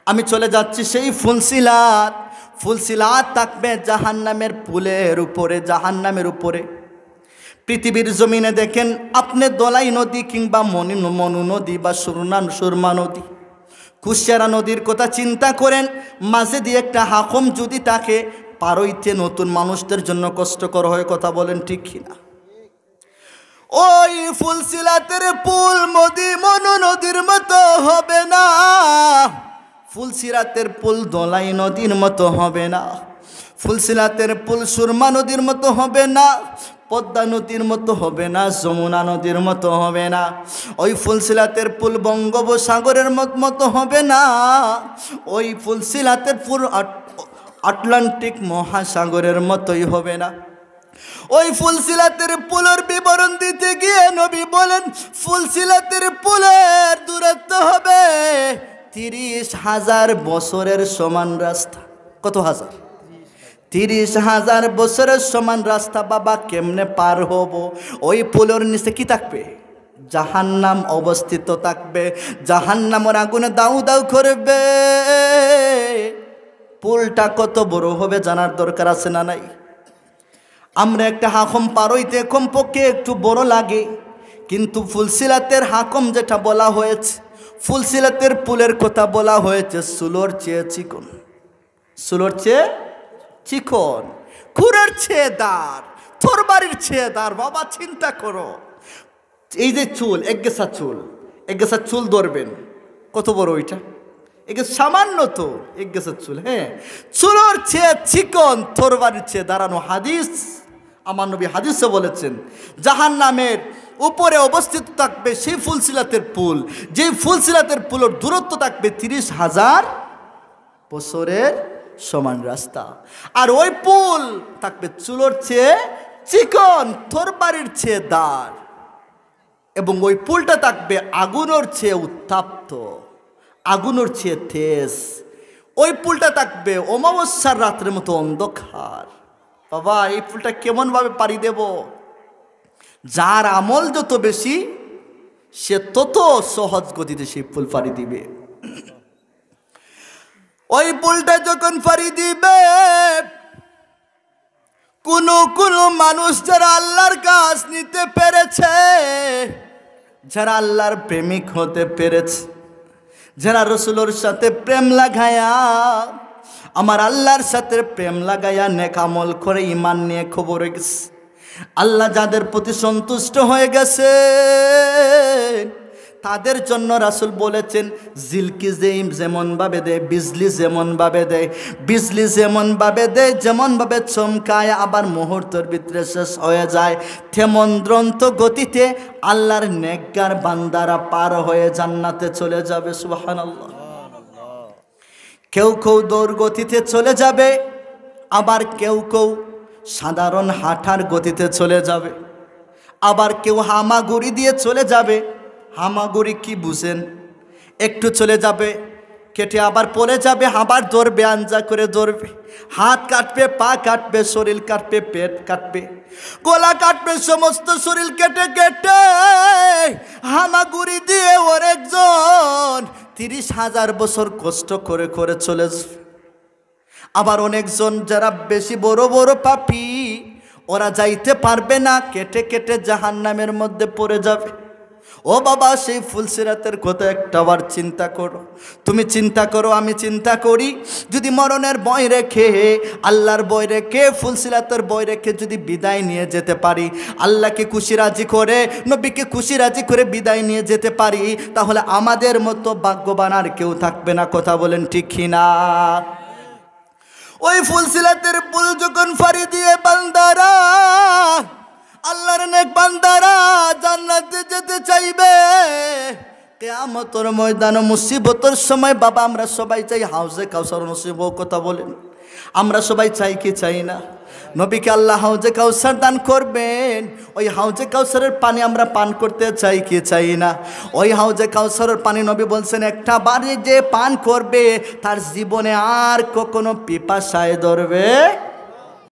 আমি চলে যাচ্ছি সেই ফুলসিলাত। ফুলসিলাত থাকবে জাহান্নামের পুলের উপরে, জাহান্নামের উপরে। পৃথিবীর জমিনে দেখেন আপনি দলাই নদী কিংবা মনু নদী বা সুরমা নদী, কুশিয়ারা নদীর কথা চিন্তা করেন। মাঝে দিয়ে একটা হাকম যদি থাকে, পার হইতে নতুন মানুষদের জন্য কষ্টকর হয়। কথা বলেন ঠিক কিনা? ওই ফুলসিলাতের পুল মনু নদীর মতো হবে না, ফুলসিরাতের পুল দলাই নদীর মতো হবে না, ফুলসিরাতের পুল সুরমা নদীর মতো হবে না, পদ্মা নদীর মতো হবে না, যমুনা নদীর মতো হবে না। ওই ফুলসিরাতের পুল বঙ্গোপসাগরের মতো হবে না, ওই ফুলসিরাতের পুল আটলান্টিক মহাসাগরের মতোই হবে না। ওই ফুলসিরাতের পুলের বিবরণ দিতে গিয়ে নবী বলেন, ফুলসিরাতের পুলের দূরত্ব হবে 30,000 বছরের সমান রাস্তা। কত হাজার? 30,000 বছরের সমান রাস্তা। বাবা কেমনে পার হব? ওই পুলের নিচে কি থাকবে? জাহান্নাম অবস্থিত থাকবে। জাহান্নামের আগুনে দাউ দাউ করবে। পুলটা কত বড় হবে জানার দরকার আছে না নাই? আমরা একটা হাকম পার হইতে কমপক্ষে একটু বড় লাগে, কিন্তু ফুলসিরাতের হাকম যেটা বলা হয়েছে, ফুলসিরাতের পুলের কথা বলা হয়েছে সুলোর চেয়ে চিকন, সুলোর চেয়ে চিকন, খুরের চেয়ে দাঁড়, তরবারির চেয়ে দাঁড়। বাবা চিন্তা করো, এই যে চুল, এক গেছা চুল ধরবেন, কত বড় ওইটা? একে সামান্য তো এক গেছা চুল। হ্যাঁ, চুলোর চেয়ে চিকন, তরবারির চেয়ে দাঁড়ানো। হাদিস, আমার নবী হাদিসে বলেছেন, জাহান্নামের উপরে অবস্থিত থাকবে সেই ফুলসিরাতের পুল, যেই ফুলসিরাতের পুলের দূরত্ব থাকবে 30,000 বছরের সমান রাস্তা। আর ওই পুল থাকবে চুলোর চেয়ে চিকন, তরবারির চেয়ে দাঁড়, এবং ওই পুলটা থাকবে আগুনের চেয়ে উত্তাপ্ত, আগুনের চেয়ে তেজ। ওই পুলটা থাকবে অমাবস্যার রাত্রের মতো অন্ধকার। বাবা এই পুলটা কেমনভাবে পাড়ি দেব? যার আমল যত বেশি, সে তত সহজ গতিতে সেই পুল পাড়ি দিবে। ওই পুলটা যখন পাড়ি দিবে, কোন মানুষ যারা আল্লাহর কাজ নিতে পেরেছে, যারা আল্লাহর প্রেমিক হতে পেরেছে, যারা রসুলের সাথে প্রেম লাগায়া, আমার আল্লাহর সাথে প্রেম লাগায়া নেক আমল করে ঈমান নিয়ে খবর গেছে, আল্লাহ যাদের প্রতি সন্তুষ্ট হয়ে গেছে, তাদের জন্য রাসূল বলেছেন, জিলকি যেমনভাবে দেয়, বিজলি যেমনভাবে দেয়, বিজলি যেমনভাবে দেয়, যেমনভাবে চমকায় আবার মুহূর্তের ভিতরে শেষ হয়ে যায়, তেমন দ্রুত গতিতে আল্লাহর নেককার বান্দারা পার হয়ে জান্নাতে চলে যাবে। সুবহানাল্লাহ। কেউ দৌড় গতিতে চলে যাবে, আবার কেউ সাধারণ হাঁটার গতিতে চলে যাবে, আবার কেউ হামাগুড়ি দিয়ে চলে যাবে। হামাগুড়ি কি বুঝেন? একটু চলে যাবে, কেটে আবার পড়ে যাবে, আবার দৌড়বে, আঞ্জা করে দৌড়বে, হাত কাটবে, পা কাটবে, শরীর কাটবে, পেট কাটবে, গলা কাটবে, সমস্ত শরীর কেটে কেটে হামাগুড়ি দিয়ে ওর একজন 30,000 বছর কষ্ট করে করে চলে যাবে। আবার অনেকজন যারা বেশি বড় বড় পাপী, ওরা যাইতে পারবে না, কেটে কেটে জাহান্নামের মধ্যে পড়ে যাবে। ও বাবা, সেই ফুলসিরাতের কথা একটাবার চিন্তা করো। তুমি চিন্তা করো, আমি চিন্তা করি, যদি মরণের ভয় রেখে, আল্লাহর ভয় রেখে, ফুলসিরাতের ভয় রেখে যদি বিদায় নিয়ে যেতে পারি, আল্লাহকে খুশি রাজি করে, নবীকে খুশি রাজি করে বিদায় নিয়ে যেতে পারি, তাহলে আমাদের মতো ভাগ্যবান আর কেউ থাকবে না। কথা বলেন ঠিক কিনা? ওই ফুলসিরাতের পুল যখন ফাড়ি দিয়ে বান্দারা, আল্লাহর নেক বান্দারা জান্নাতে যেতে চাইবে, কিয়ামতের ময়দানে মুসিবতের সময়, বাবা আমরা সবাই চাই হাউজে কাউসার নসিব হোক। কথা বলেন, আমরা সবাই চাই কি চাই না? নবীকে আল্লাহ হাউজে কাউসার দান করবেন, ওই হাউজে কাউসারের পানি আমরা পান করতে চাই কি চাই না? ওই হাউজে কাউসারের পানি নবী বলছেন, একটা বারে যে পান করবে, তার জীবনে আর কখনো পিপাসায় ধরবে